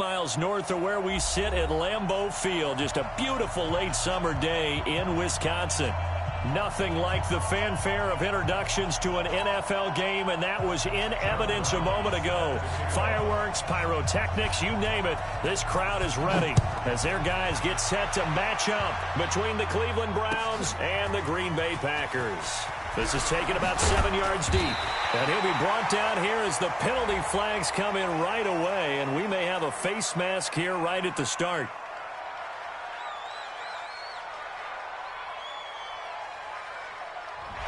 miles north of where we sit at Lambeau Field. Just a beautiful late summer day in Wisconsin. Nothing like the fanfare of introductions to an NFL game, and that was in evidence a moment ago. Fireworks, pyrotechnics, you name it. This crowd is ready as their guys get set to match up between the Cleveland Browns and the Green Bay Packers. This is taken about 7 yards deep, and he'll be brought down here as the penalty flags come in right away, and we may have a face mask here right at the start.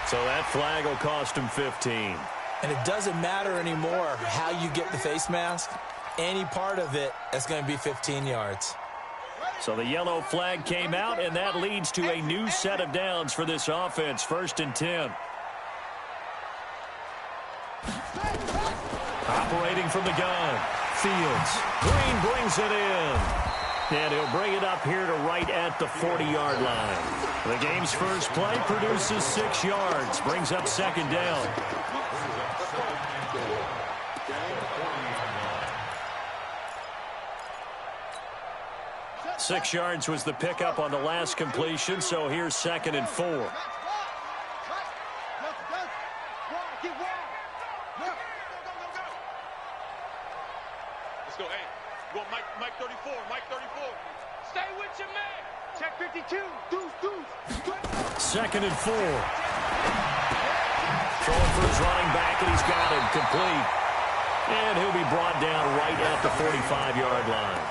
So that flag will cost him 15. And it doesn't matter anymore how you get the face mask. Any part of it is going to be 15 yards. So the yellow flag came out, and that leads to a new set of downs for this offense. 1st and 10. Operating from the gun. Fields. Green brings it in. And he'll bring it up here to right at the 40-yard line. The game's first play produces 6 yards. Brings up 2nd down. Six yards was the pickup on the last completion, so here's 2nd and 4. Let's go, hey. Go, Mike 34, Mike 34. Stay with your man. Check 52. Deuce. 2nd and 4. Throwing for his running back, and he's got him complete. And he'll be brought down right at the 45-yard line.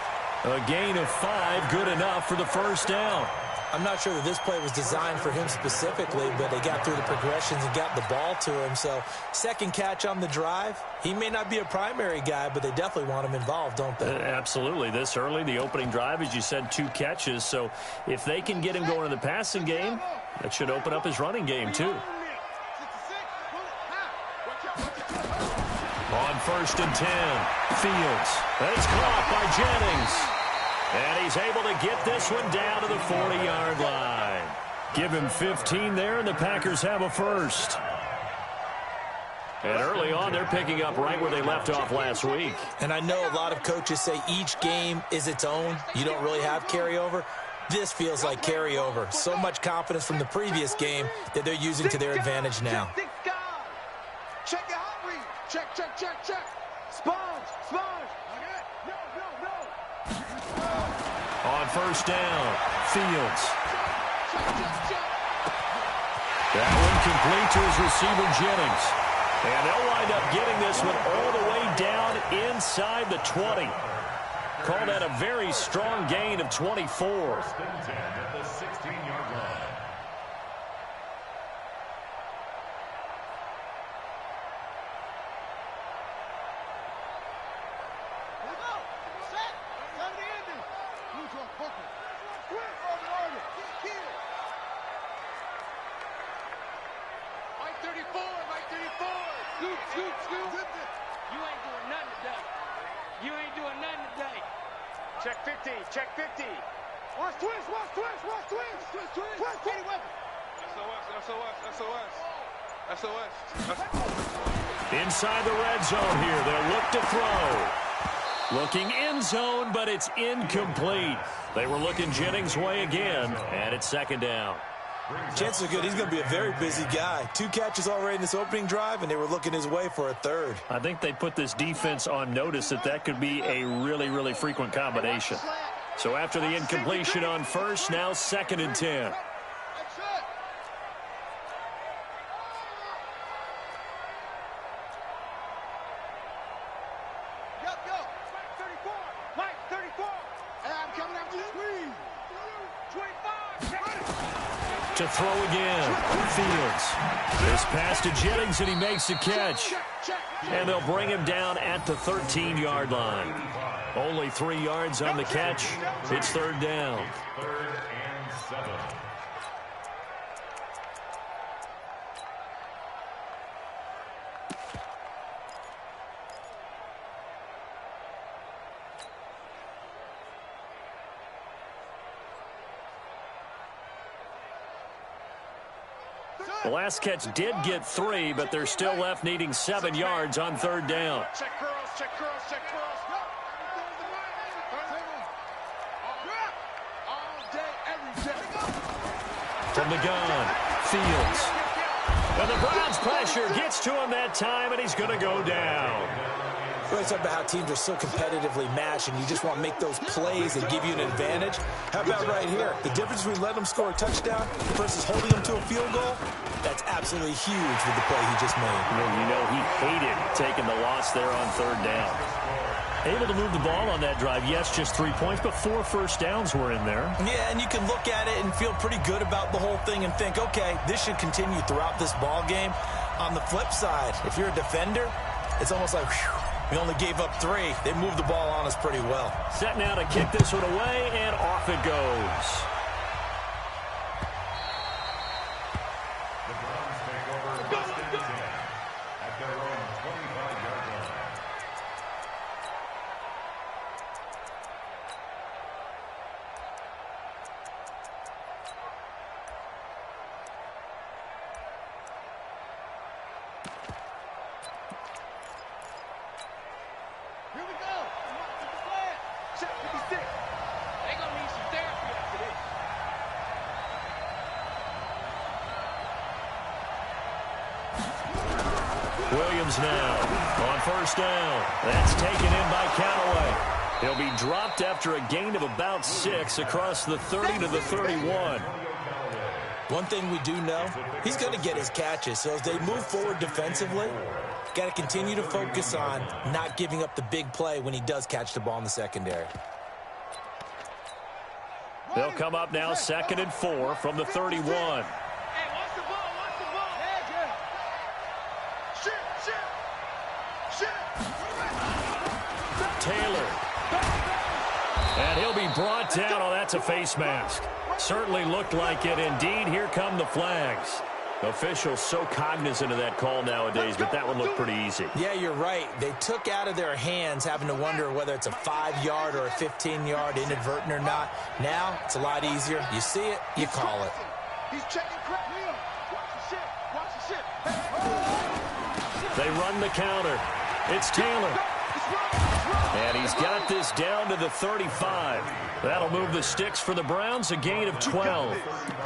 A gain of 5, good enough for the 1st down. I'm not sure that this play was designed for him specifically, but they got through the progressions and got the ball to him. So, second catch on the drive. He may not be a primary guy, but they definitely want him involved, don't they? Absolutely. This early, the opening drive, as you said, 2 catches. So, if they can get him going in the passing game, that should open up his running game, too. On 1st and 10, Fields. That's caught by Jennings. And he's able to get this one down to the 40-yard line. Give him 15 there, and the Packers have a first. And early on, they're picking up right where they left off last week. And I know a lot of coaches say each game is its own. You don't really have carryover. This feels like carryover. So much confidence from the previous game that they're using to their advantage now. Check your hot read. Check. Sponge. On 1st down, Fields. That one complete to his receiver, Jennings. And they'll wind up getting this one all the way down inside the 20. Called that a very strong gain of 24. Check 50. Watch twist. SOS. Inside the red zone here. They'll look to throw. Looking end zone, but it's incomplete. They were looking Jennings' way again, and it's 2nd down. Chances are good. He's going to be a very busy guy. 2 catches already in this opening drive, and they were looking his way for a 3rd. I think they put this defense on notice that could be a really, really frequent combination. So after the incompletion on 1st, now 2nd and 10. To throw again, Fields. This pass to Jennings, and he makes the catch. And they'll bring him down at the 13-yard line. Only 3 yards on the catch. It's 3rd down. 3rd and 7. The last catch did get 3, but they're still left needing 7 yards on 3rd down. Check curls. From the gun, Fields. And the Browns pressure gets to him that time, and he's going to go down. Let's talk about how teams are so competitively matched, and you just want to make those plays that give you an advantage. How about right here? The difference between letting them score a touchdown versus holding them to a field goal, that's absolutely huge with the play he just made. You know, he hated taking the loss there on third down. Able to move the ball on that drive. Yes, just 3 points, but 4 first downs were in there. Yeah, and you can look at it and feel pretty good about the whole thing and think, okay, this should continue throughout this ball game. On the flip side, if you're a defender, it's almost like, whew, we only gave up 3. They moved the ball on us pretty well. Set now to kick this one away, and off it goes. The Browns take over first and 10 at their own 25-yard line. Here we go. Check 56. They gonna need some therapy after this. Williams now on first down. That's taken in by Callaway. He'll be dropped after a gain of about 6 across the 30 to the 31. One thing we do know, he's going to get his catches. So as they move forward defensively, got to continue to focus on not giving up the big play when he does catch the ball in the secondary. They'll come up now 2nd and 4 from the 31. Hey, watch the ball, watch the ball. Shit. Taylor. And he'll be brought down. Oh, that's a face mask. Certainly looked like it. Indeed, here come the flags. Officials so cognizant of that call nowadays, but that one looked pretty easy. Yeah, you're right. They took out of their hands having to wonder whether it's a 5-yard or a 15-yard inadvertent or not. Now, it's a lot easier. You see it, you call it. He's checking crap. Watch the shit. They run the counter. It's Taylor. And he's got this down to the 35. That'll move the sticks for the Browns, a gain of 12.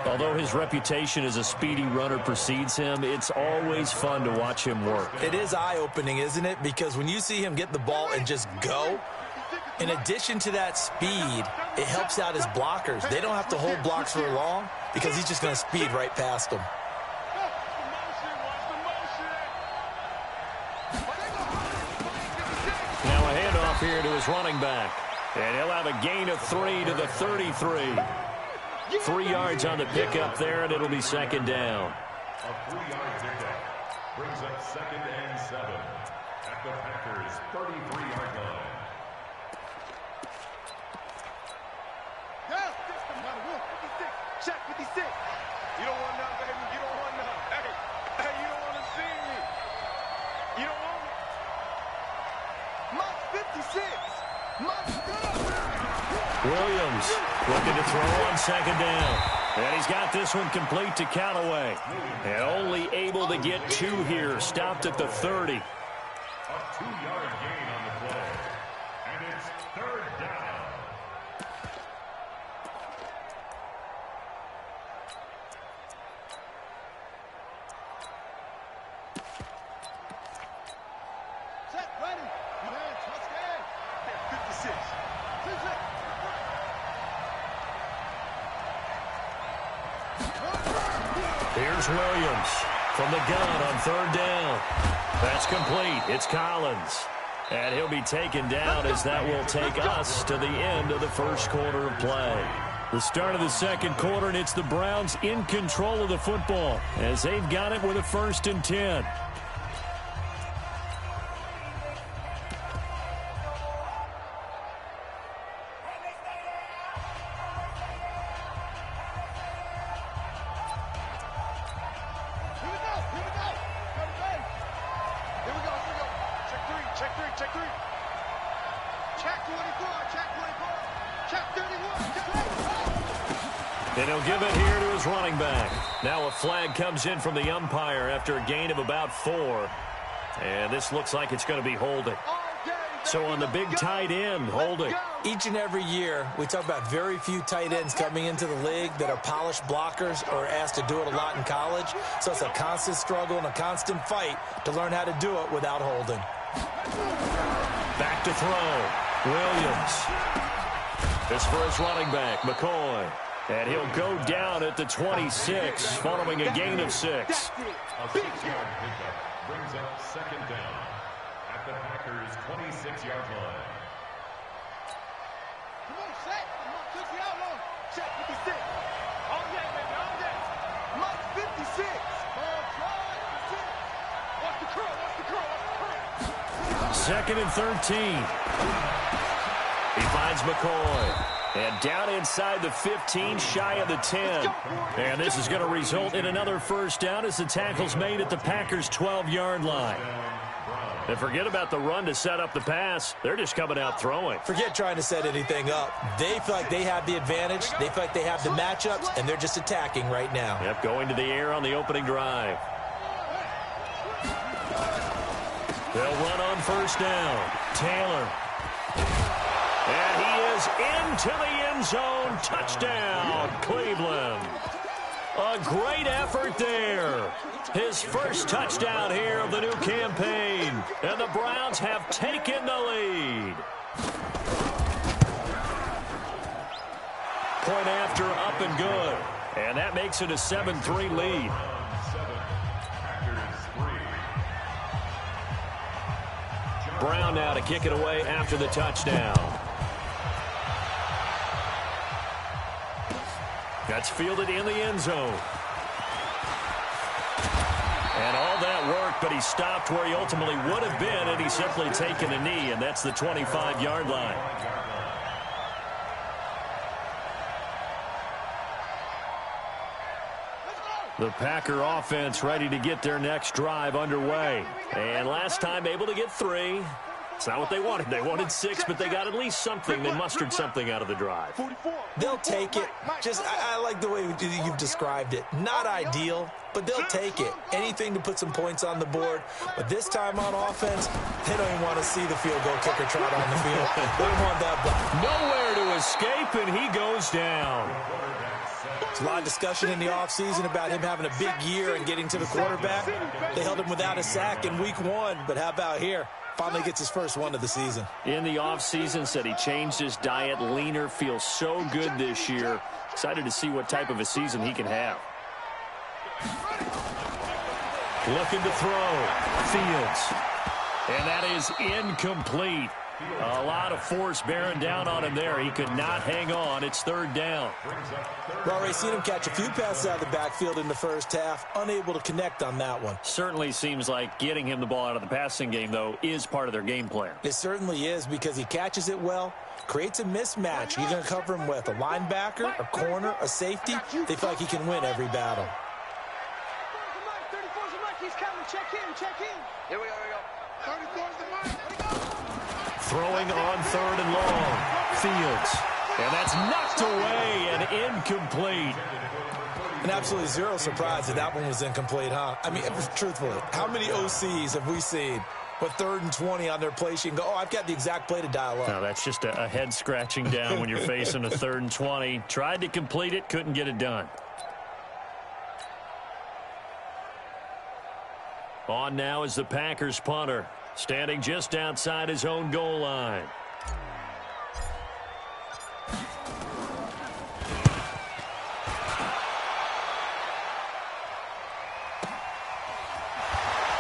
Although his reputation as a speedy runner precedes him, it's always fun to watch him work. It is eye-opening, isn't it? Because when you see him get the ball and just go, in addition to that speed, it helps out his blockers. They don't have to hold blocks for long because he's just going to speed right past them. Now a handoff here to his running back. And he'll have a gain of 3 to the 33. 3 yards on the pickup there, and it'll be 2nd down. A 3-yard pickup brings up 2nd and 7 at the Packers' 33-yard line. Check 56. You don't want none, baby. You don't want none. Hey, you don't want to see me. You don't want me. Mark 56. Williams looking to throw on 2nd down. And he's got this one complete to Callaway. And only able to get 2 here. Stopped at the 30. A 2-yard gain on the play. And it's 3rd down. Set, ready. You man, touchdown. 56. Here's Williams from the gun on 3rd down. That's complete. It's Collins. And he'll be taken down as that will take us to the end of the first quarter of play. The start of the 2nd quarter, and it's the Browns in control of the football as they've got it with a 1st and 10. Check 3. Check 24. Check 31. And he'll give it here to his running back. Now a flag comes in from the umpire after a gain of about 4. And this looks like it's going to be holding. So on the big tight end, holding. Each and every year, we talk about very few tight ends coming into the league that are polished blockers or asked to do it a lot in college. So it's a constant struggle and a constant fight to learn how to do it without holding. Back to throw. Williams. This for his running back, McCoy. And he'll go down at the 26 following a gain of 6. A 6-yard pickup brings up second down at the Packers' 26-yard line. Come on, Shaq. Come on, took the outlaw. Shaq 56. All day, baby, all day. Mike 56. Watch the curl, watch the curl, watch the curl. Second and 13. He finds McCoy. And down inside the 15, shy of the 10. And this is going to result in another first down as the tackle's made at the Packers' 12-yard line. And forget about the run to set up the pass. They're just coming out throwing. Forget trying to set anything up. They feel like they have the advantage. They feel like they have the matchups, and they're just attacking right now. Yep, going to the air on the opening drive. They'll run on first down. Taylor. And he is into the end zone. Touchdown, Cleveland. A great effort there. His first touchdown here of the new campaign. And the Browns have taken the lead. Point after, up and good. And that makes it a 7-3 lead. Brown now to kick it away after the touchdown. That's fielded in the end zone. And all that work, but he stopped where he ultimately would have been, and he's simply taken a knee, and that's the 25-yard line. The Packer offense ready to get their next drive underway. And last time able to get 3. It's not what they wanted. They wanted 6, but they got at least something. They mustered something out of the drive. They'll take it. I like the way you've described it. Not ideal, but they'll take it. Anything to put some points on the board. But this time on offense, they don't even want to see the field goal kicker trot on the field. They don't want that block. Nowhere to escape, and he goes down. There's a lot of discussion in the offseason about him having a big year and getting to the quarterback. They held him without a sack in week 1, but how about here? Finally gets his first one of the season. In the offseason, said he changed his diet, leaner, feels so good this year. Excited to see what type of a season he can have. Looking to throw. Fields. And that is incomplete. A lot of force bearing down on him there. He could not hang on. It's third down. We've already seen him catch a few passes out of the backfield in the first half. Unable to connect on that one. Certainly seems like getting him the ball out of the passing game, though, is part of their game plan. It certainly is because he catches it well, creates a mismatch. You're going to cover him with a linebacker, a corner, a safety. They feel like he can win every battle. 34's the mic. He's coming. Check in. Here we go. 34's the mic. Throwing on third and long. Fields. And that's knocked away and incomplete. And absolutely zero surprise that one was incomplete, huh? I mean, truthfully, how many OCs have we seen with 3rd and 20 on their play sheet and go, oh, I've got the exact play to dial up? No, that's just a head scratching down when you're facing a 3rd and 20. Tried to complete it, couldn't get it done. On now is the Packers punter, standing just outside his own goal line.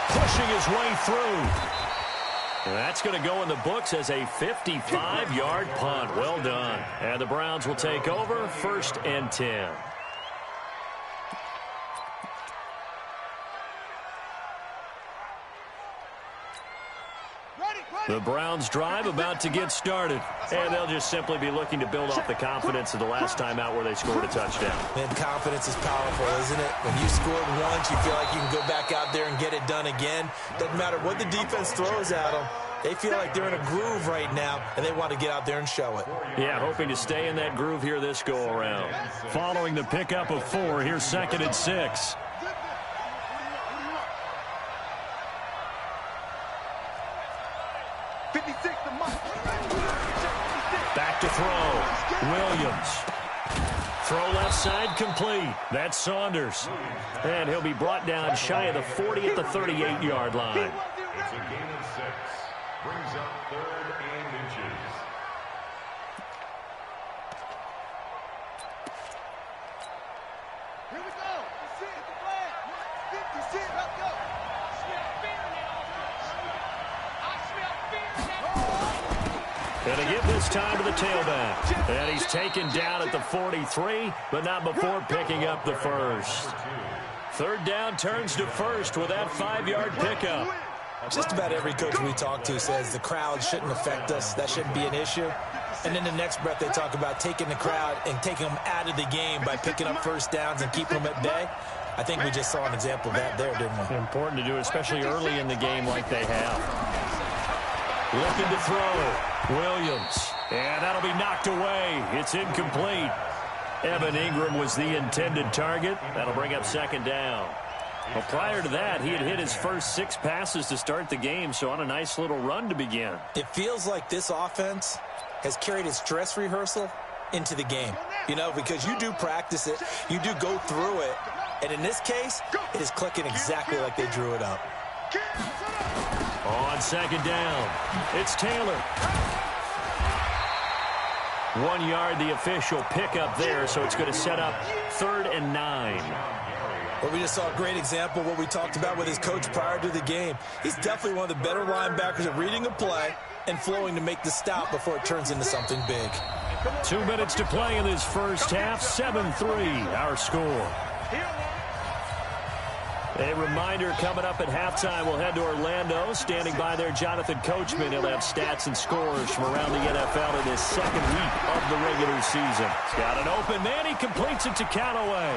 Pushing his way through. And that's going to go in the books as a 55-yard punt. Well done. And the Browns will take over 1st and 10. The Browns drive about to get started. And they'll just simply be looking to build off the confidence of the last time out where they scored a touchdown. Man, confidence is powerful, isn't it? When you scored once, you feel like you can go back out there and get it done again. Doesn't matter what the defense throws at them. They feel like they're in a groove right now, and they want to get out there and show it. Yeah, hoping to stay in that groove here this go-around. Following the pickup of 4, here's 2nd and 6. throw. Williams. Throw left side complete. That's Saunders. And he'll be brought down shy of the 40 at the 38-yard line. It's a gain of 6. Brings up 3rd and inches. Here we go. That's it. The flag. 50, sit. Let's go. And to give this time to the tailback. And he's taken down at the 43, but not before picking up the first. 3rd down turns to first with that 5-yard pickup. Just about every coach we talk to says the crowd shouldn't affect us. That shouldn't be an issue. And then the next breath they talk about taking the crowd and taking them out of the game by picking up first downs and keeping them at bay. I think we just saw an example of that there, didn't we? Important to do, especially early in the game like they have. Looking to throw. Williams. And that'll be knocked away. It's incomplete. Evan Ingram was the intended target. That'll bring up 2nd down. Well, prior to that, he had hit his first 6 passes to start the game, so on a nice little run to begin. It feels like this offense has carried its dress rehearsal into the game. You know, because you do practice it, you do go through it, and in this case, it is clicking exactly like they drew it up. On 2nd down, it's Taylor. 1 yard, the official pickup there, so it's going to set up 3rd and 9. Well, we just saw a great example of what we talked about with his coach prior to the game. He's definitely one of the better linebackers at reading a play and flowing to make the stop before it turns into something big. 2 minutes to play in this first half. 7-3, our score. A reminder coming up at halftime, we'll head to Orlando. Standing by there, Jonathan Coachman. He'll have stats and scores from around the NFL in his 2nd week of the regular season. He's got an open man. He completes it to Callaway.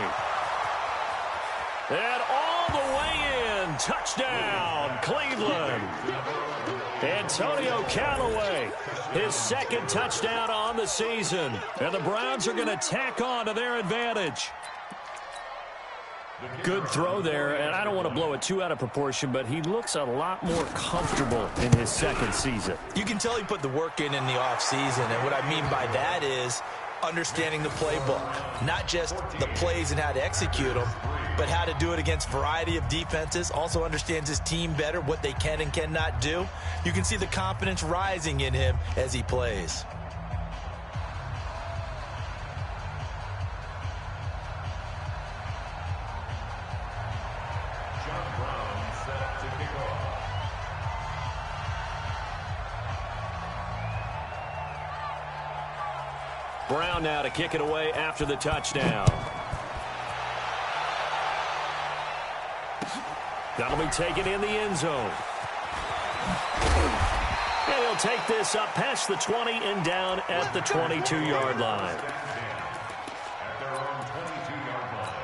And all the way in. Touchdown, Cleveland. Antonio Callaway, his 2nd touchdown on the season. And the Browns are going to tack on to their advantage. Good throw there, and I don't want to blow it too out of proportion, but he looks a lot more comfortable in his 2nd season. You can tell he put the work in the offseason, and what I mean by that is understanding the playbook. Not just the plays and how to execute them, but how to do it against a variety of defenses. Also understands his team better, what they can and cannot do. You can see the confidence rising in him as he plays. Brown now to kick it away after the touchdown. That'll be taken in the end zone. And he'll take this up past the 20 and down at the 22-yard line. At their own 22-yard line.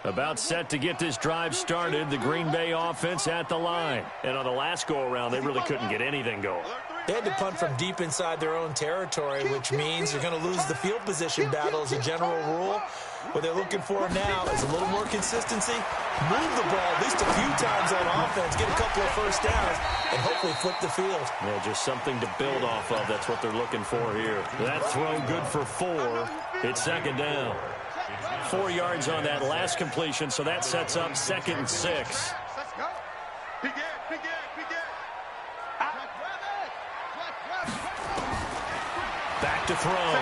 About set to get this drive started, the Green Bay offense at the line. And on the last go-around, they really couldn't get anything going. They had to punt from deep inside their own territory, which means they're going to lose the field position battle as a general rule. What they're looking for now is a little more consistency, move the ball at least a few times on offense, get a couple of first downs, and hopefully flip the field. Yeah, just something to build off of. That's what they're looking for here. That throw good for 4. It's 2nd down. 4 yards on that last completion, so that sets up 2nd and 6. Let's go. Begin. Back to throw.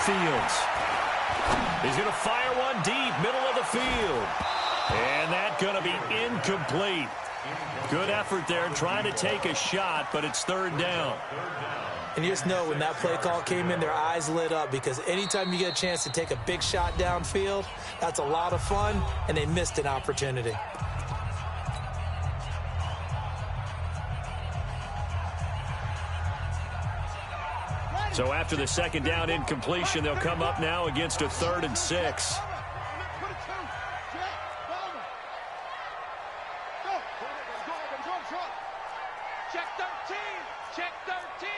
Fields. He's going to fire one deep, middle of the field. And that's going to be incomplete. Good effort there, trying to take a shot, but it's 3rd down. And you just know when that play call came in, their eyes lit up, because anytime you get a chance to take a big shot downfield, that's a lot of fun, and they missed an opportunity. So after the 2nd down incompletion, they'll come up now against a 3rd and 6. Check 13.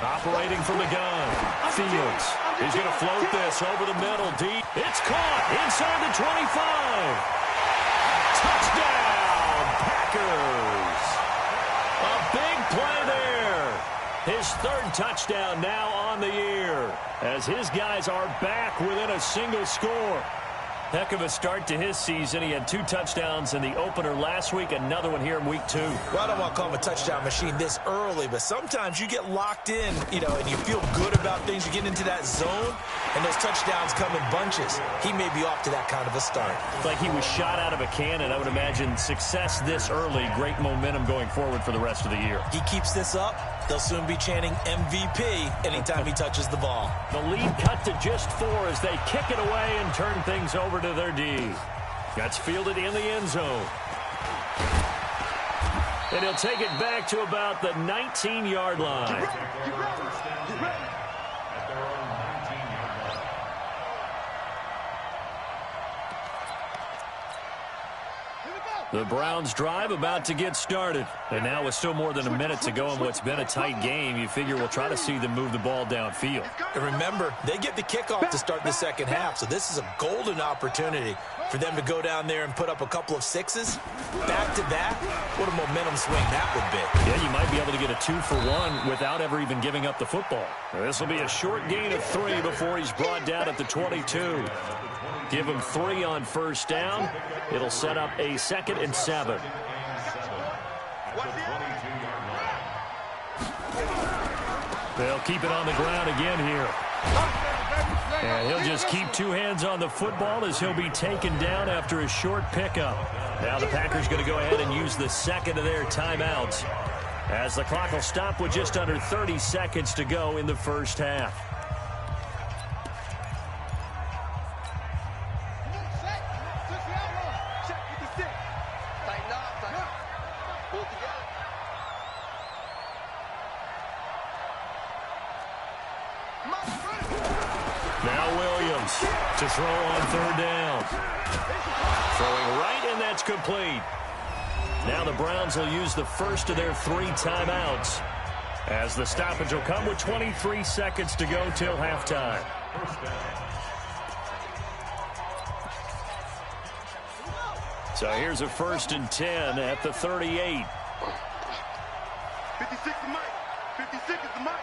Operating from the gun. Fields. He's going to float this over the middle, deep. It's caught inside the 25. Touchdown, Packers. A big play there. His third touchdown now on the year, as his guys are back within a single score. Heck of a start to his season. He had 2 touchdowns in the opener last week, another one here in week 2. Well, I don't want to call him a touchdown machine this early, but sometimes you get locked in, and you feel good about things. You get into that zone, and those touchdowns come in bunches. He may be off to that kind of a start. Like he was shot out of a cannon. I would imagine success this early, great momentum going forward for the rest of the year. He keeps this up, they'll soon be chanting MVP anytime he touches the ball. The lead cut to just 4 as they kick it away and turn things over to their D. That's fielded in the end zone. And he'll take it back to about the 19-yard line. The Browns drive about to get started. And now with still more than a minute to go in what's been a tight game, you figure we'll try to see them move the ball downfield. And remember, they get the kickoff to start the second half, so this is a golden opportunity for them to go down there and put up a couple of 6s. Back-to-back, what a momentum swing that would be. Yeah, you might be able to get a 2-for-1 without ever even giving up the football. This will be a short gain of 3 before he's brought down at the 22. Give him 3 on first down. It'll set up a 2nd and 7. They'll keep it on the ground again here. And he'll just keep 2 hands on the football as he'll be taken down after a short pickup. Now the Packers going to go ahead and use the 2nd of their timeouts, as the clock will stop with just under 30 seconds to go in the first half. To throw on 3rd down. Throwing right, and that's complete. Now the Browns will use the first of their 3 timeouts, as the stoppage will come with 23 seconds to go till halftime. So here's a 1st and 10 at the 38. 56 is Mike. 56 is the Mike.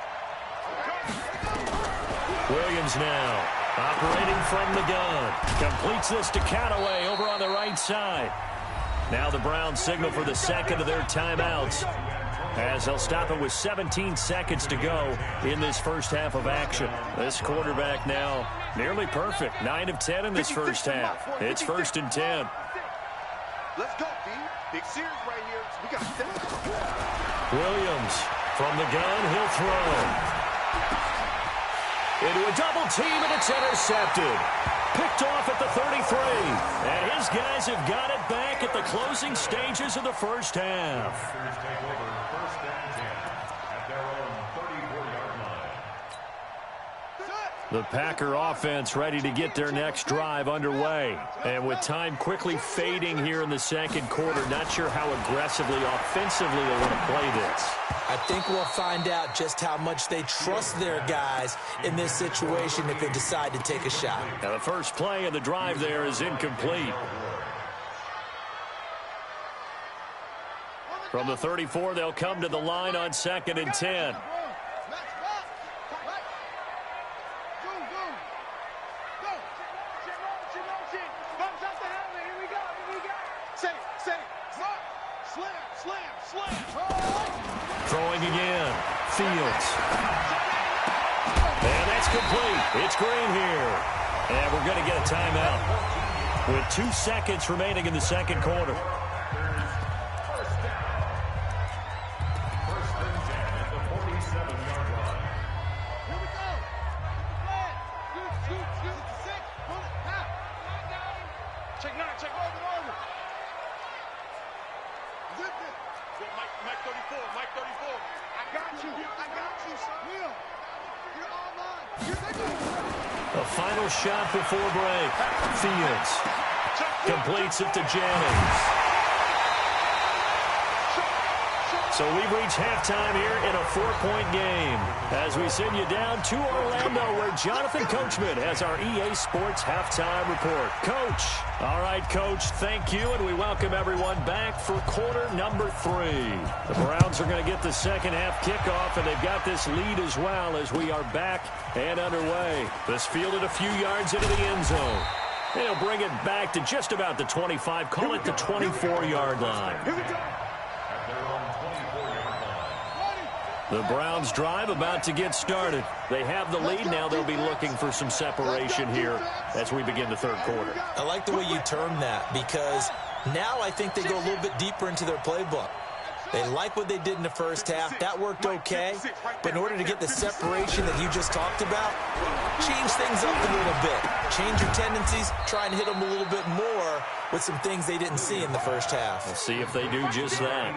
Williams now operating from the gun. Completes this to Callaway over on the right side. Now the Browns signal for the 2nd of their timeouts, as they'll stop it with 17 seconds to go in this first half of action. This quarterback now nearly perfect. 9 of 10 in this first half. It's 1st and 10. Let's go, D. Big series right here. We got 7. Williams from the gun. He'll throw. Into a double team, and it's intercepted. Picked off at the 33. And his guys have got it back at the closing stages of the first half. Take over 1st and 10 at their own 34-yard line. The Packer offense ready to get their next drive underway. And with time quickly fading here in the 2nd quarter, not sure how aggressively, offensively they want to play this. I think we'll find out just how much they trust their guys in this situation if they decide to take a shot. Now the first play of the drive there is incomplete. From the 34, they'll come to the line on 2nd and 10. Throwing again. Fields. And that's complete. It's Green here. And we're going to get a timeout with 2 seconds remaining in the 2nd quarter. A final shot before break. Fields completes it to Jennings. So we've reached halftime here in a 4-point game as we send you down to Orlando where Jonathan Coachman has our EA Sports halftime report. Coach. All right, Coach, thank you, and we welcome everyone back for quarter number 3. The Browns are going to get the second half kickoff, and they've got this lead as well as we are back and underway. This fielded a few yards into the end zone. They'll bring it back to just about the 25, call it the 24-yard line. The Browns drive about to get started. They have the lead. Now they'll be looking for some separation here as we begin the third quarter. I like the way you term that because now I think they go a little bit deeper into their playbook. They like what they did in the first half. That worked okay. But in order to get the separation that you just talked about, change things up a little bit. Change your tendencies. Try and hit them a little bit more with some things they didn't see in the first half. We'll see if they do just that.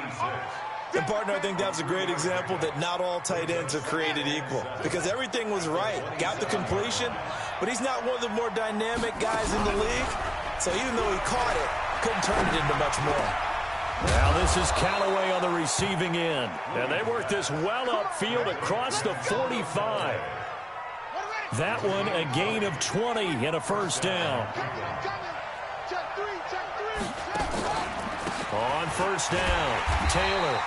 And, partner, I think that's a great example that not all tight ends are created equal because everything was right. Got the completion, but he's not one of the more dynamic guys in the league. So even though he caught it, couldn't turn it into much more. Now this is Callaway on the receiving end. And they work this well upfield across the 45. That one a gain of 20 and a first down. On first down, Taylor.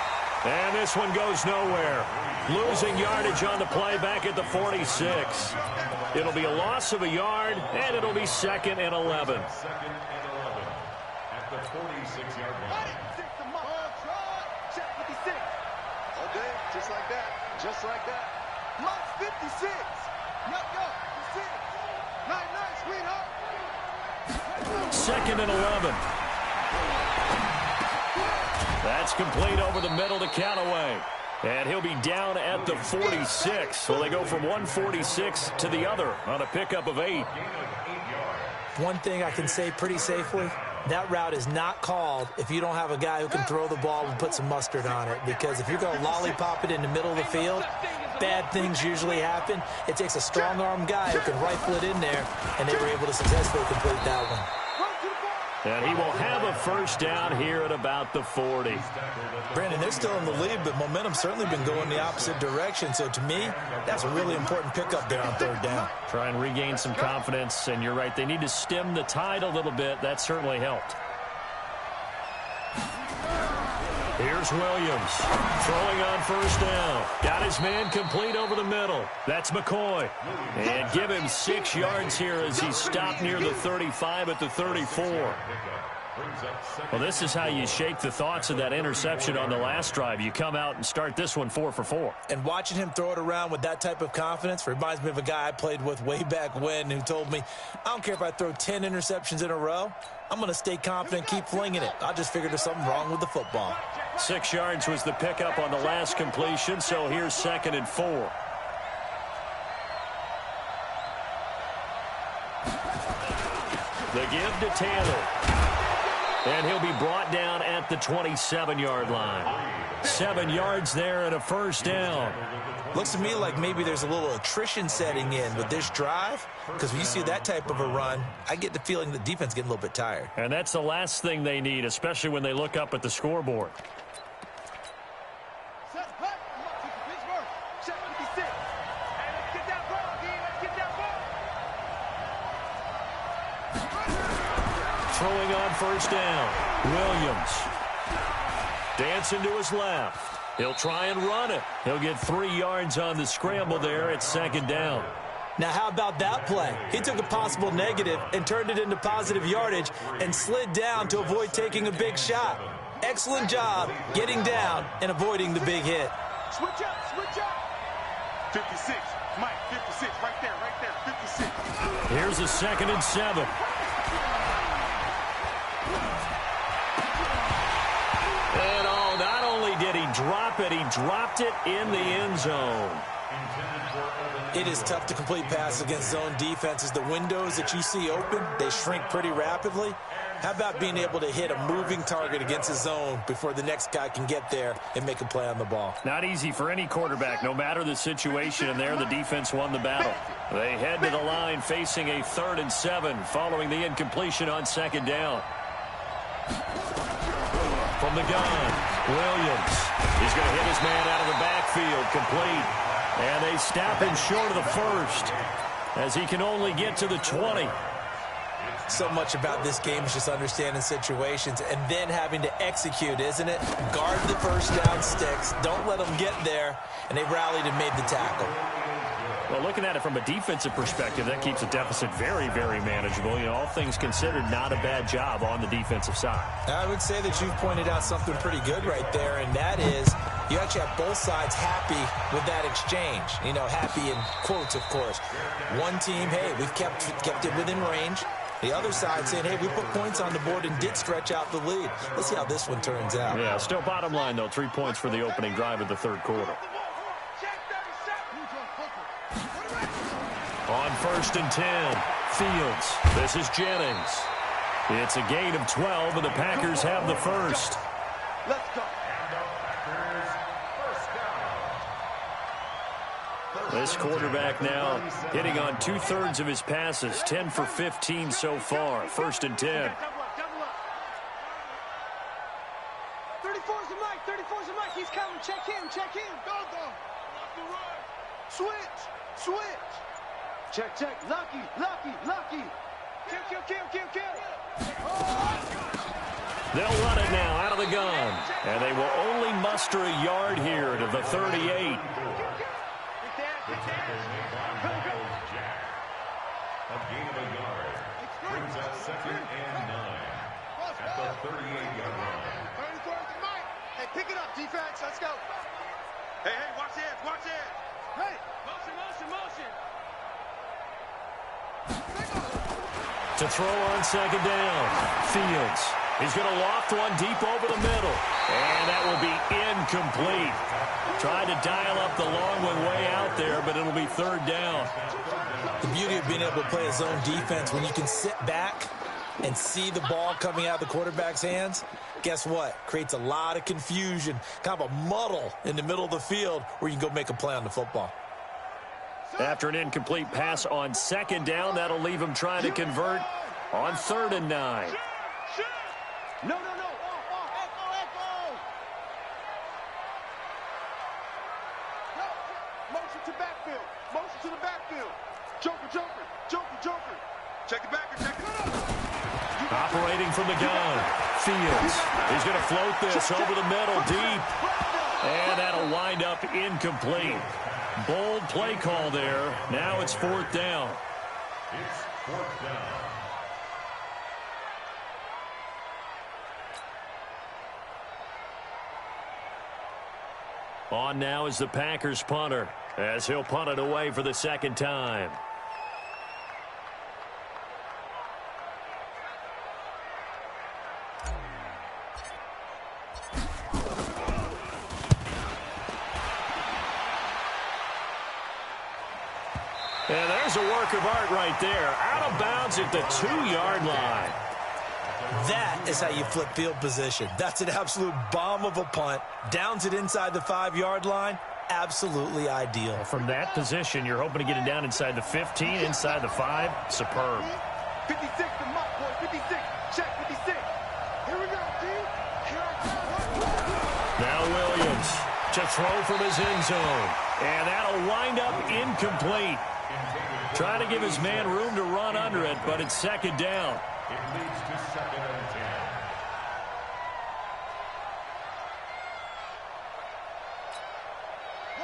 And this one goes nowhere. Losing yardage on the play back at the 46. It'll be a loss of a yard, and it'll be 2nd and 11. Second and 11 at the 46-yard line. Check 56. Okay, just like that. Just like that. Mark 56. Yup, 56. Nice, sweetheart. 2nd and 11. That's complete over the middle to Callaway. And he'll be down at the 46. So they go from 146 to the other on a pickup of 8. One thing I can say pretty safely, that route is not called if you don't have a guy who can throw the ball and put some mustard on it. Because if you're going to lollipop it in the middle of the field, bad things usually happen. It takes a strong-arm guy who can rifle it in there, and they were able to successfully complete that one. And he will have a first down here at about the 40. Brandon, they're still in the lead, but momentum's certainly been going the opposite direction. So to me, that's a really important pickup there on third down. Try and regain some confidence, and you're right, they need to stem the tide a little bit. That certainly helped. Here's Williams throwing on first down. Got his man complete over the middle. That's McCoy. And give him 6 yards here as he stopped near the 35 at the 34. Well, this is how you shake the thoughts of that interception on the last drive. You come out and start this one 4 for 4. And watching him throw it around with that type of confidence reminds me of a guy I played with way back when who told me, I don't care if I throw 10 interceptions in a row. I'm going to stay confident, keep flinging it. I just figured there's something wrong with the football. 6 yards was the pickup on the last completion, so here's 2nd and 4. The give to Taylor. And he'll be brought down at the 27-yard line. 7 yards there and a first down. Looks to me like maybe there's a little attrition setting in with this drive, because when you see that type of a run, I get the feeling the defense getting a little bit tired. And that's the last thing they need, especially when they look up at the scoreboard. Throwing on first down, Williams. Dancing to his left. He'll try and run it. He'll get 3 yards on the scramble there at 2nd down. Now, how about that play? He took a possible negative and turned it into positive yardage and slid down to avoid taking a big shot. Excellent job getting down and avoiding the big hit. Switch up. 56. Mike, 56. Right there. 56. Here's a 2nd and 7. And not only did he drop it, he dropped it in the end zone. It is tough to complete passes against zone defenses. The windows that you see open, they shrink pretty rapidly. How about being able to hit a moving target against a zone before the next guy can get there and make a play on the ball? Not easy for any quarterback, no matter the situation, and there the defense won the battle. They head to the line facing a 3rd and 7 following the incompletion on 2nd down. From the gun, Williams He's going to hit his man out of the backfield, complete. And they stop him short of the first as he can only get to the 20. So much about this game is just understanding situations and then having to execute, isn't it? Guard the first down sticks. Don't let them get there. And they rallied and made the tackle. Well, looking at it from a defensive perspective, that keeps the deficit very, very manageable. You know, all things considered, not a bad job on the defensive side. I would say that you've pointed out something pretty good right there, and that is you actually have both sides happy with that exchange. You know, happy in quotes, of course. One team, hey, we've kept it within range. The other side saying, hey, we put points on the board and did stretch out the lead. Let's see how this one turns out. Yeah, still bottom line, though, 3 points for the opening drive of the third quarter. On 1st and 10, Fields. This is Jennings. It's a gain of 12, and the Packers have the first. Let's go. This quarterback now hitting on 2/3 of his passes, 10 for 15 so far. 1st and 10. 34's the mic. 34's the mic. He's coming. Check him. Check him. Go. Switch. Check. Lucky. Kill. They'll run it now out of the gun. And they will only muster a yard here to the 38. The tackle made by Michael Jack. A gain of a yard. Brings up 2nd and 9 at the 38-yard line. Hey, pick it up, defense. Let's go. Hey, watch it. Hey, motion. To throw on 2nd down. Fields. He's going to loft one deep over the middle. And that will be incomplete. Tried to dial up the long one way out there, but it'll be 3rd down. The beauty of being able to play a zone defense, when you can sit back and see the ball coming out of the quarterback's hands, guess what? Creates a lot of confusion, kind of a muddle in the middle of the field where you can go make a play on the football. After an incomplete pass on 2nd down, that'll leave him trying to convert on 3rd and 9. No. Motion to the backfield. Joker. Check it back. Operating from the gun. Fields. He's going to float this over the middle deep. And that'll wind up incomplete. Bold play call there. Now it's 4th down. It's 4th down. On now is the Packers punter, as he'll punt it away for the 2nd time. And there's a work of art right there. Out of bounds at the 2-yard line. That is how you flip field position. That's an absolute bomb of a punt. Downs it inside the 5-yard line. Absolutely ideal. From that position, you're hoping to get it down inside the 15, inside the 5. Superb. 56 to Muck, boy. 56. Check 56. Here we go, D. Now Williams to throw from his end zone. And that'll wind up incomplete. Trying to give his man room to run under it, but it's 2nd down. It leads to 2nd and 10.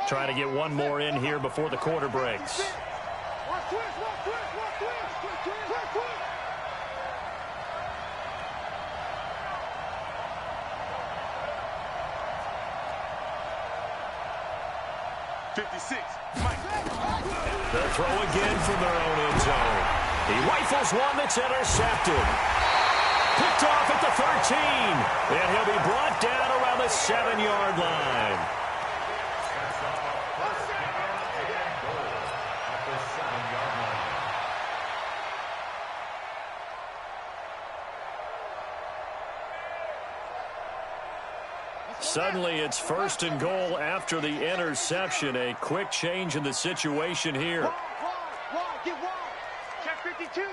Trying to get one more in here before the quarter breaks. They'll throw again from their own end zone. He rifles one that's intercepted. Picked off at the 13. And he'll be brought down around the 7-yard line. Suddenly, it's 1st and goal after the interception. A quick change in the situation here. Wide, get wide. Check 52.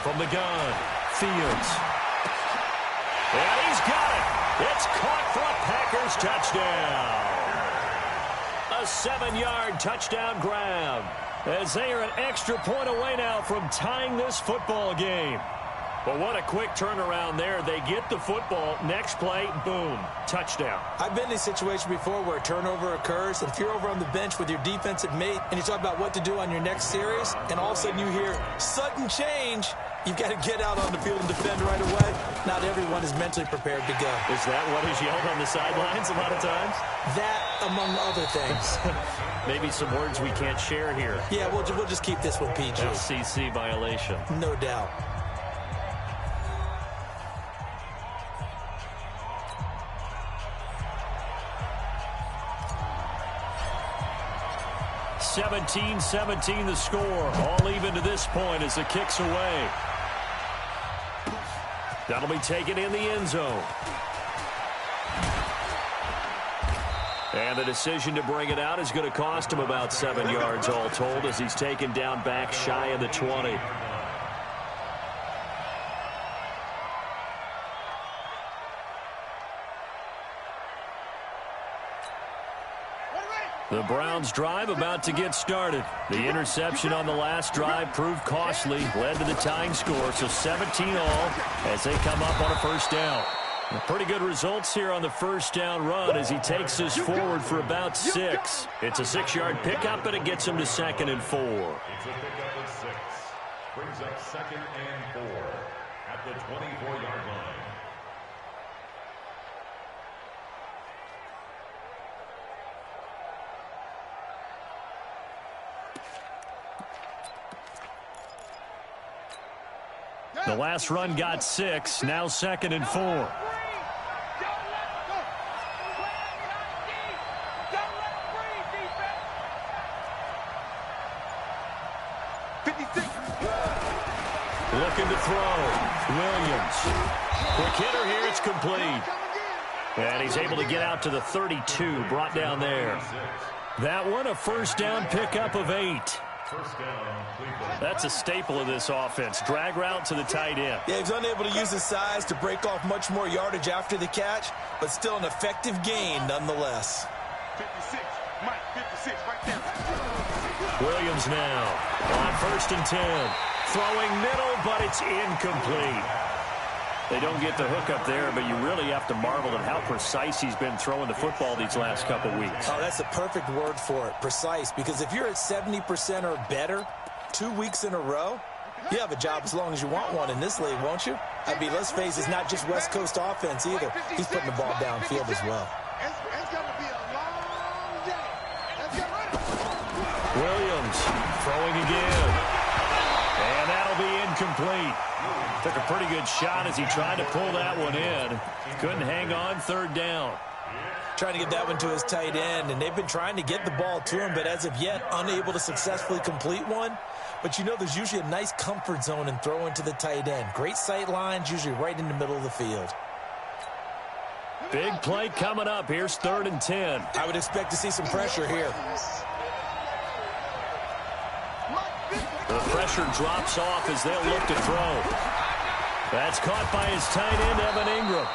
From the gun, Fields. And he's got it. It's caught for a Packers touchdown. A 7-yard touchdown grab, as they are an extra point away now from tying this football game. But what a quick turnaround there. They get the football. Next play, boom, touchdown. I've been in a situation before where a turnover occurs, and if you're over on the bench with your defensive mate and you talk about what to do on your next series, and all of a sudden you hear sudden change, you've got to get out on the field and defend right away. Not everyone is mentally prepared to go. Is that what is yelled on the sidelines a lot of times? That, among other things. Maybe some words we can't share here. Yeah, we'll just keep this one PG. FCC violation. No doubt. (17-17) the score. All even to this point as the kick's away. That'll be taken in the end zone. And the decision to bring it out is going to cost him about 7 yards all told, as he's taken down back shy of the 20. The Browns' drive about to get started. The interception on the last drive proved costly, led to the tying score, so 17 all as they come up on a first down. Pretty good results here on the first down run as he takes us forward for about 6. It's a 6-yard pickup, and it gets him to 2nd and 4. It's a pickup of 6. Brings up 2nd and 4 at the 24-yard line. The last run got 6, now 2nd and 4. Looking to throw. Williams. Quick hitter here, it's complete. And he's able to get out to the 32, brought down there. That one, a first down pickup of 8. That's a staple of this offense. Drag route to the tight end. Yeah, he's unable to use his size to break off much more yardage after the catch, but still an effective gain nonetheless. 56, Mike, 56, right there. Williams now on 1st and 10. Throwing middle, but it's incomplete. They don't get the hook up there, but you really have to marvel at how precise he's been throwing the football these last couple weeks. Oh, that's the perfect word for it, precise, because if you're at 70% or better 2 weeks in a row, you have a job as long as you want one in this league, won't you? I mean, let's face it, it's not just West Coast offense either. He's putting the ball downfield as well. It's going to be a long day. Let's get ready. Williams throwing again. And that'll be incomplete. Took a pretty good shot as he tried to pull that one in. Couldn't hang on, 3rd down. Trying to get that one to his tight end, and they've been trying to get the ball to him, but as of yet, unable to successfully complete one. But you know, there's usually a nice comfort zone in throwing to the tight end. Great sight lines, usually right in the middle of the field. Big play coming up. Here's 3rd and 10. I would expect to see some pressure here. The pressure drops off as they'll look to throw. That's caught by his tight end, Evan Ingram.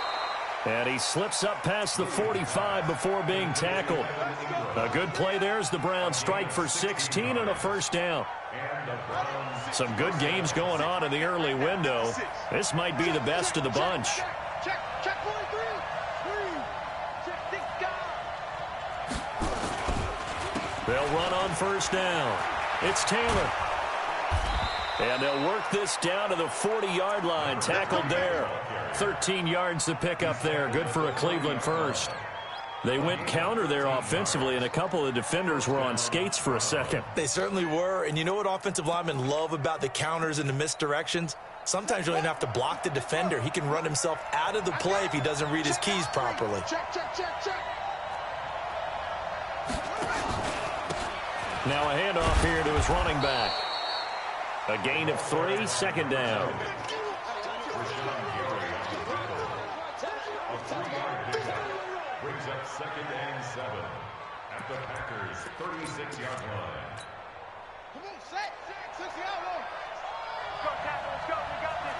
And he slips up past the 45 before being tackled. A good play there as the Browns strike for 16 and a first down. Some good games going on in the early window. This might be the best of the bunch. Check 43. They'll run on first down. It's Taylor. And they'll work this down to the 40-yard line. Tackled there. 13 yards to pick up there. Good for a Cleveland first. They went counter there offensively, and a couple of defenders were on skates for a second. They certainly were. And you know what offensive linemen love about the counters and the misdirections? Sometimes you don't even have to block the defender. He can run himself out of the play if he doesn't read his keys properly. Check. Now a handoff here to his running back. A gain of 3, 2nd down. A 3-yard pickup brings up 2nd and 7 at the Packers' 36-yard line. Come on, 6 the outlaw. Go, Tackle, let's go. We got this.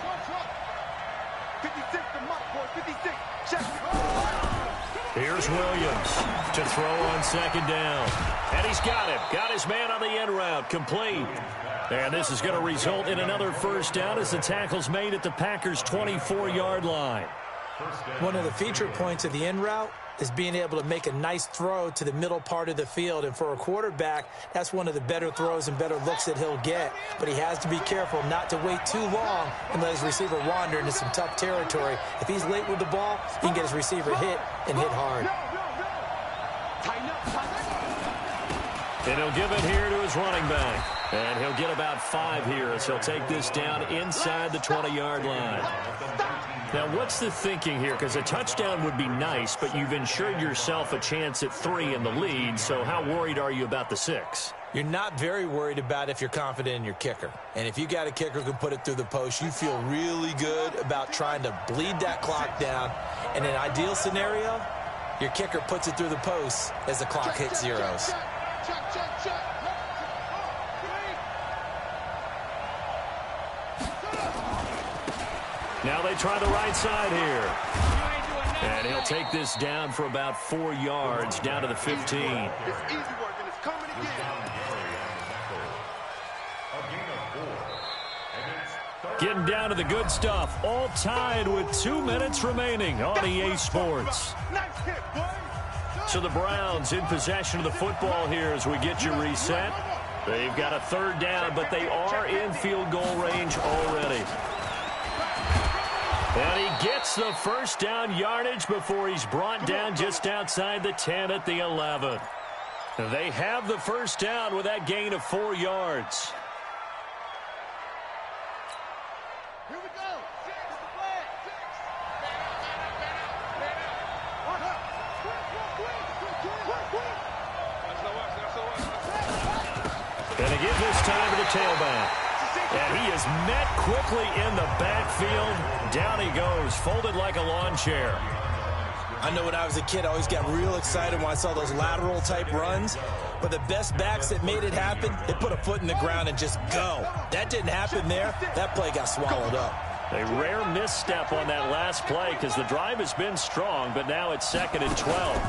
56 to Mike, boys. 56. Check. Here's Williams to throw on second down. And he's got him. Got his man on the end route. Complete. And this is going to result in another first down as the tackle's made at the Packers' 24-yard line. One of the feature points of the end route is being able to make a nice throw to the middle part of the field. And for a quarterback, that's one of the better throws and better looks that he'll get. But he has to be careful not to wait too long and let his receiver wander into some tough territory. If he's late with the ball, he can get his receiver hit and hit hard. And he'll give it here to his running back. And he'll get about 5 here as he'll take this down inside the 20-yard line. Now, what's the thinking here? Because a touchdown would be nice, but you've ensured yourself a chance at 3 in the lead, so how worried are you about the 6? You're not very worried about if you're confident in your kicker. And if you got a kicker who can put it through the post, you feel really good about trying to bleed that clock down. In an ideal scenario, your kicker puts it through the post as the clock hits zeros. Now they try the right side here. And he'll take this down for about 4 yards, down to the 15. It's easy work, and it's coming again. Getting down to the good stuff. All tied with 2 minutes remaining on EA Sports. Nice hit, boy. So the Browns in possession of the football here as we get you reset. They've got a third down, but they are in field goal range already. And he gets the first down yardage before he's brought down just outside the 10 at the 11. They have the first down with that gain of 4 yards. Here we go. 6 is the play. 6. And they give this time to the tailback. And he is met quickly in the backfield. Down he goes, folded like a lawn chair. I know when I was a kid, I always got real excited when I saw those lateral-type runs. But the best backs that made it happen, they put a foot in the ground and just go. That didn't happen there. That play got swallowed up. A rare misstep on that last play because the drive has been strong, but now it's 2nd and 12.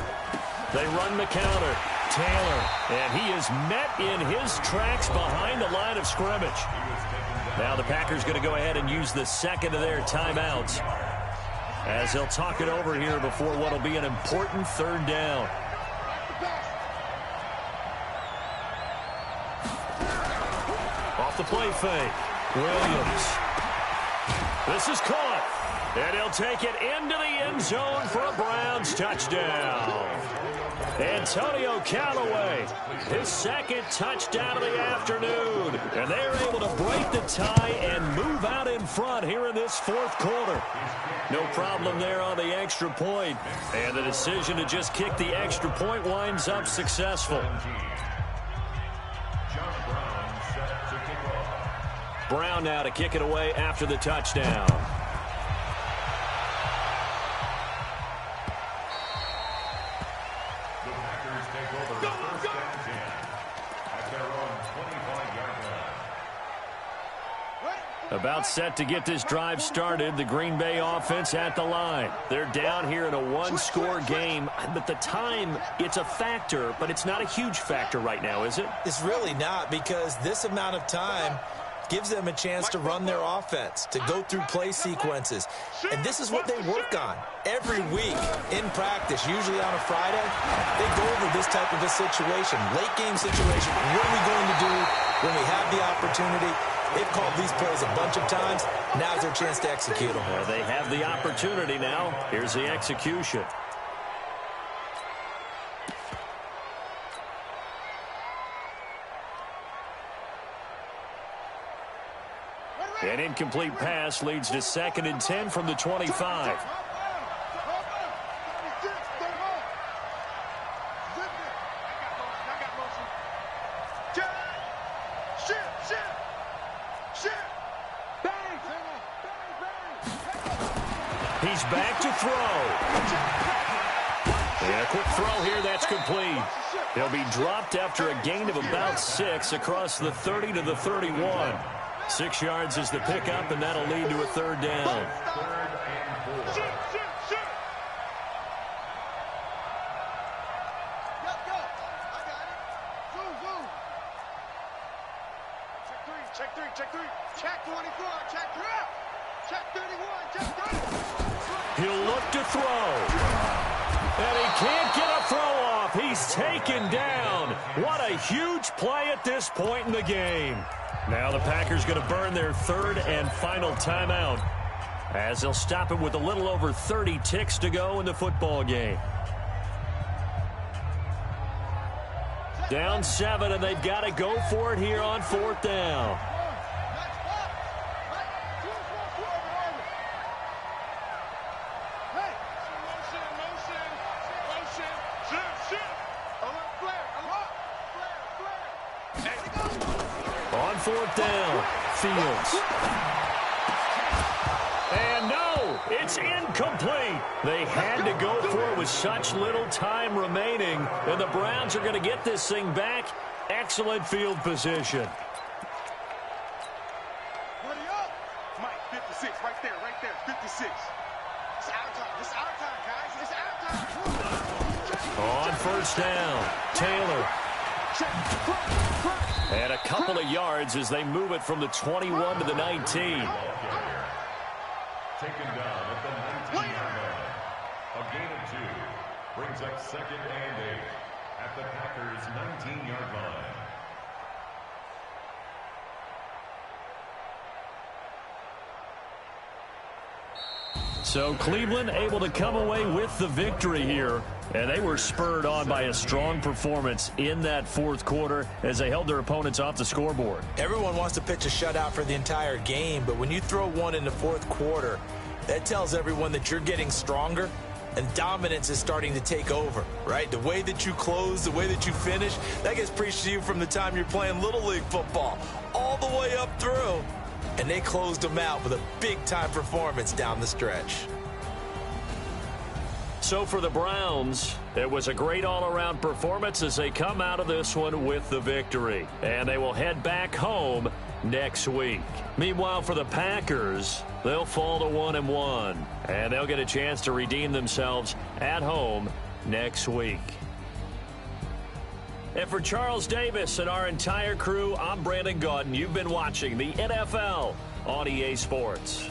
They run the counter. Taylor, and he is met in his tracks behind the line of scrimmage. Now the Packers going to go ahead and use the second of their timeouts as they'll talk it over here before what will be an important third down. Off the play fake, Williams. This is caught, and he'll take it into the end zone for a Browns touchdown. Antonio Callaway, his second touchdown of the afternoon. And they're able to break the tie and move out in front here in this 4th quarter. No problem there on the extra point. And the decision to just kick the extra point winds up successful. Brown now to kick it away after the touchdown. About set to get this drive started, the Green Bay offense at the line. They're down here in a 1-score game, but the time, it's a factor, but it's not a huge factor right now, is it? It's really not, because this amount of time gives them a chance to run their offense, to go through play sequences. And this is what they work on every week in practice, usually on a Friday. They go over this type of a situation, late game situation. What are we going to do when we have the opportunity? They've called these plays a bunch of times. Now's their chance to execute them. They have the opportunity now. Here's the execution. An incomplete pass leads to 2nd and 10 from the 25. He's back to throw. And a quick throw here, that's complete. He'll be dropped after a gain of about 6 across the 30 to the 31. 6 yards is the pickup, and that'll lead to a third down. Check 24. Check 12. Check 31. Check 30. He'll look to throw. And he can't get a throw off. He's taken down. What a huge play at this point in the game. Now the Packers going to burn their third and final timeout, as they'll stop it with a little over 30 ticks to go in the football game. Down 7, and they've got to go for it here on 4th down. On 4th down, Fields. And no, it's incomplete. They had to go for it with such little time remaining, and the Browns are going to get this thing back. Excellent field position. Mike, 56, right there, 56. It's our time, guys. It's our time. On 1st down, Taylor. And a couple of yards as they move it from the 21 to the 19. Taken down at the 19-yard line. A gain of 2 brings up 2nd and 8 at the Packers' 19-yard line. So Cleveland able to come away with the victory here, and they were spurred on by a strong performance in that 4th quarter as they held their opponents off the scoreboard. Everyone wants to pitch a shutout for the entire game, but when you throw one in the 4th quarter, that tells everyone that you're getting stronger and dominance is starting to take over, right? The way that you close, the way that you finish, that gets preached to you from the time you're playing Little League football all the way up through. And they closed them out with a big-time performance down the stretch. So for the Browns, it was a great all-around performance as they come out of this one with the victory. And they will head back home next week. Meanwhile, for the Packers, they'll fall to 1-1. And they'll get a chance to redeem themselves at home next week. And for Charles Davis and our entire crew, I'm Brandon Gaudin. You've been watching the NFL on EA Sports.